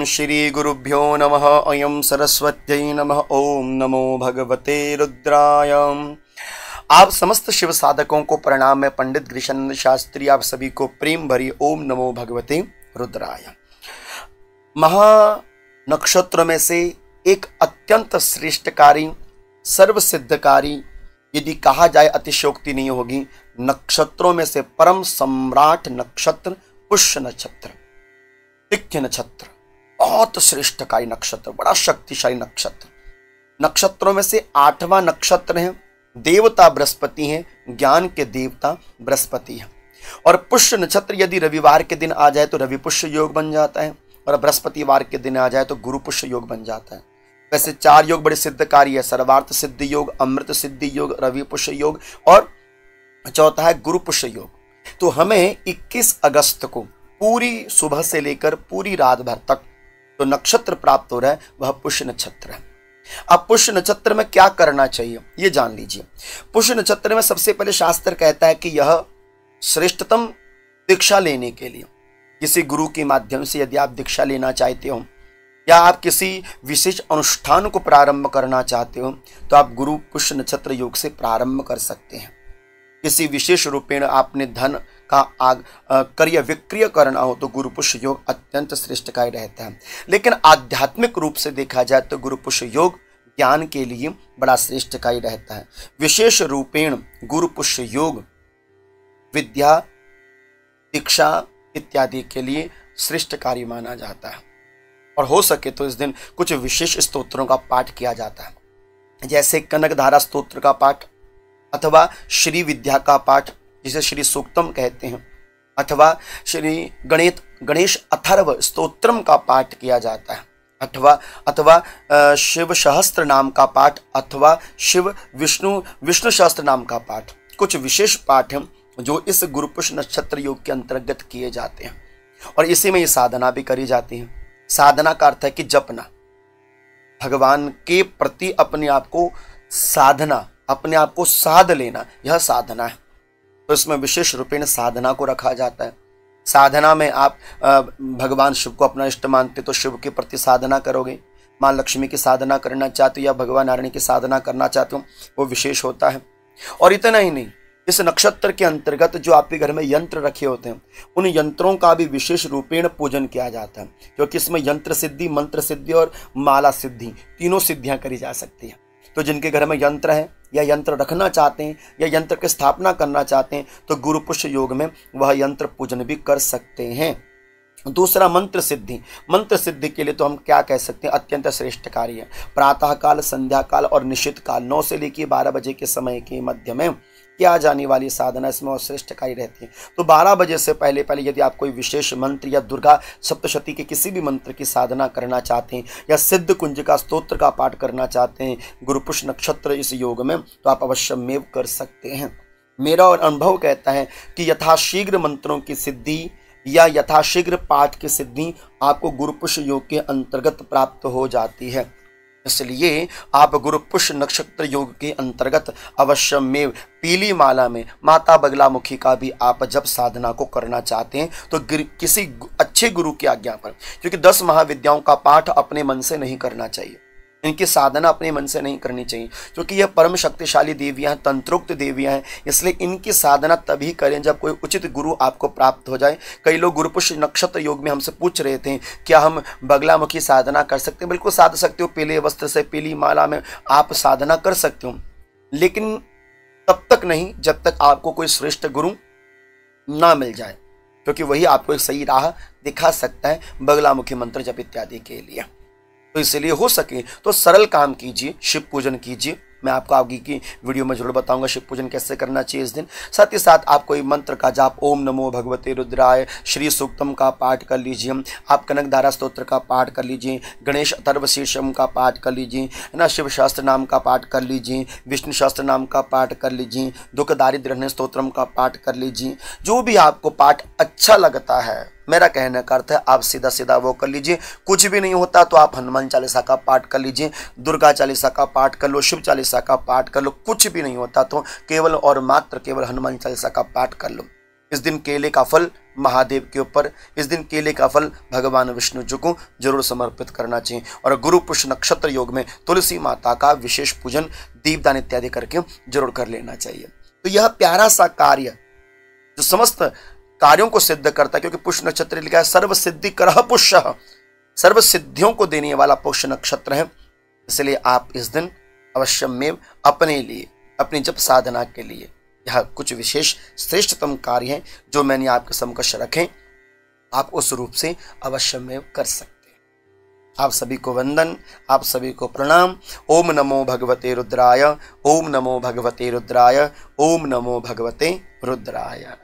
श्री गुरुभ्यो नमः। अयं सरस्वत्यै नमः। ओम नमो भगवते रुद्राय। आप समस्त शिव साधकों को प्रणाम। मैं पंडित ग्रीशानंद शास्त्री आप सभी को प्रेम भरी ओम नमो भगवते रुद्राय। महा नक्षत्र में से एक अत्यंत श्रेष्ठकारी सर्वसिद्धकारी यदि कहा जाए अतिशयोक्ति नहीं होगी। नक्षत्रों में से परम सम्राट नक्षत्र पुष्य नक्षत्र, तिथ्य नक्षत्र, बहुत श्रेष्ठकारी नक्षत्र, बड़ा शक्तिशाली नक्षत्र। नक्षत्रों में से 8वां नक्षत्र है। देवता बृहस्पति हैं, ज्ञान के देवता बृहस्पति हैं। और पुष्य नक्षत्र यदि रविवार के दिन आ जाए तो रवि पुष्य योग बन जाता है, और बृहस्पतिवार के दिन आ जाए तो गुरु पुष्य योग बन जाता है। वैसे 4 योग बड़े सिद्धकारी है। सर्वार्थ सिद्धि योग, अमृत सिद्धि योग, रवि पुष्य योग और चौथा है गुरु पुष्य योग। तो हमें 21 अगस्त को पूरी सुबह से लेकर पूरी रात भर तक तो नक्षत्र प्राप्त हो रहा है, वह पुष्य नक्षत्र है। अब पुष्य नक्षत्र में क्या करना चाहिए ये जान लीजिए। पुष्य नक्षत्र में सबसे पहले शास्त्र कहता है कि यह श्रेष्ठतम दीक्षा लेने के लिए किसी गुरु के माध्यम से यदि आप दीक्षा लेना चाहते हो या आप किसी विशेष अनुष्ठान को प्रारंभ करना चाहते हो तो आप गुरु पुष्य नक्षत्र योग से प्रारंभ कर सकते हैं। किसी विशेष रूपेण आपने धन का क्रय विक्रय करना हो तो गुरु पुष्य योग अत्यंत श्रेष्ठकारी रहता है। लेकिन आध्यात्मिक रूप से देखा जाए तो गुरु पुष्य योग ज्ञान के लिए बड़ा श्रेष्ठकारी रहता है। विशेष रूपेण गुरु पुष्य योग विद्या, दीक्षा इत्यादि के लिए श्रेष्ठकारी माना जाता है। और हो सके तो इस दिन कुछ विशेष स्तोत्रों का पाठ किया जाता है, जैसे कनकधारा स्तोत्र का पाठ अथवा श्री विद्या का पाठ जिसे श्री सूक्तम कहते हैं, अथवा श्री गणेश अथर्व स्तोत्रम का पाठ किया जाता है, अथवा शिव सहस्त्र नाम का पाठ, अथवा शिव विष्णु सहस्त्र नाम का पाठ। कुछ विशेष पाठ हैं जो इस गुरु पुष्य नक्षत्र योग के अंतर्गत किए जाते हैं और इसी में ये साधना भी करी जाती है। साधना का अर्थ है कि जपना, भगवान के प्रति अपने आप को साधना, अपने आप को साध लेना, यह साधना है। तो इसमें विशेष रूपेण साधना को रखा जाता है। साधना में आप भगवान शिव को अपना इष्ट मानते तो शिव के प्रति साधना करोगे। माँ लक्ष्मी की साधना करना चाहते हो या भगवान नारायण की साधना करना चाहते हो, वो विशेष होता है। और इतना ही नहीं, इस नक्षत्र के अंतर्गत जो आपके घर में यंत्र रखे होते हैं उन यंत्रों का भी विशेष रूपेण पूजन किया जाता है, क्योंकि इसमें यंत्र सिद्धि, मंत्र सिद्धि और माला सिद्धि तीनों सिद्धियां करी जा सकती हैं। तो जिनके घर में यंत्र है या यंत्र रखना चाहते हैं या यंत्र की स्थापना करना चाहते हैं तो गुरु पुष्य योग में वह यंत्र पूजन भी कर सकते हैं। दूसरा मंत्र सिद्धि। मंत्र सिद्धि के लिए तो हम क्या कह सकते हैं, अत्यंत श्रेष्ठ कार्य है। प्रातः काल, संध्या काल और निशित काल 9 से लेकर 12 बजे के समय के मध्य में किया जाने वाली साधना इसमें और श्रेष्ठकारी रहती है। तो 12 बजे से पहले यदि आप कोई विशेष मंत्र या दुर्गा सप्तशती के किसी भी मंत्र की साधना करना चाहते हैं या सिद्ध कुंज का स्तोत्र का पाठ करना चाहते हैं गुरु पुष्य नक्षत्र इस योग में, तो आप अवश्य मेव कर सकते हैं। मेरा और अनुभव कहता है कि यथाशीघ्र मंत्रों की सिद्धि या यथाशीघ्र पाठ की सिद्धि आपको गुरु पुष्य योग के अंतर्गत प्राप्त हो जाती है। इसलिए आप गुरु पुष्य नक्षत्र योग के अंतर्गत अवश्य में पीली माला में माता बगलामुखी का भी आप जब साधना को करना चाहते हैं तो किसी अच्छे गुरु की आज्ञा पर, क्योंकि 10 महाविद्याओं का पाठ अपने मन से नहीं करना चाहिए, इनकी साधना अपने मन से नहीं करनी चाहिए, क्योंकि यह परम शक्तिशाली देवियां हैं, तंत्रोक्त देवियां हैं। इसलिए इनकी साधना तभी करें जब कोई उचित गुरु आपको प्राप्त हो जाए। कई लोग गुरु पुष्य नक्षत्र योग में हमसे पूछ रहे थे क्या हम बगलामुखी साधना कर सकते हैं। बिल्कुल साध सकते हो, पीले वस्त्र से पीली माला में आप साधना कर सकते हो, लेकिन तब तक नहीं जब तक आपको कोई श्रेष्ठ गुरु ना मिल जाए, क्योंकि वही आपको एक सही राह दिखा सकता है बगलामुखी मंत्र जप इत्यादि के लिए। तो इसलिए हो सके तो सरल काम कीजिए, शिव पूजन कीजिए। मैं आपको आगे की वीडियो में जरूर बताऊंगा शिव पूजन कैसे करना चाहिए इस दिन। साथ ही साथ आप कोई मंत्र का जाप, ओम नमो भगवते रुद्राय, श्री सूक्तम का पाठ कर लीजिए, आप कनकधारा स्तोत्र का पाठ कर लीजिए, गणेश अथर्व शीर्षम का पाठ कर लीजिए, है ना, शिव शास्त्र नाम का पाठ कर लीजिए, विष्णु शास्त्र नाम का पाठ कर लीजिए, दुख दारिद्र्य स्तोत्रम का पाठ कर लीजिए। जो भी आपको पाठ अच्छा लगता है, मेरा कहने का अर्थ है आप सीधा सीधा वो कर लीजिए। कुछ भी नहीं होता तो आप हनुमान चालीसा का पाठ कर लीजिए, दुर्गा चालीसा का पाठ कर लो, शिव चालीसा का पाठ कर लो। कुछ भी नहीं होता तो केवल और मात्र केवल हनुमान चालीसा का पाठ कर लो। इस दिन केले का फल महादेव के ऊपर, इस दिन केले का फल भगवान विष्णु जी को जरूर समर्पित करना चाहिए। और गुरु पुष्य नक्षत्र योग में तुलसी माता का विशेष पूजन, दीपदान इत्यादि करके जरूर कर लेना चाहिए। तो यह प्यारा सा कार्य जो समस्त कार्यों को सिद्ध करता है, क्योंकि पुष्य नक्षत्र लिखा है सर्व सिद्धि करह पुष्य, सर्व सिद्धियों को देने वाला पुष्य नक्षत्र है। इसलिए आप इस दिन अवश्य में अपने लिए, अपनी जप साधना के लिए यह कुछ विशेष श्रेष्ठतम कार्य हैं जो मैंने आपके समकक्ष रखे, आप उस रूप से अवश्य में कर सकते हैं। आप सभी को वंदन, आप सभी को प्रणाम। ओम नमो भगवते रुद्राय, ओम नमो भगवते रुद्राय, ओम नमो भगवते रुद्राय।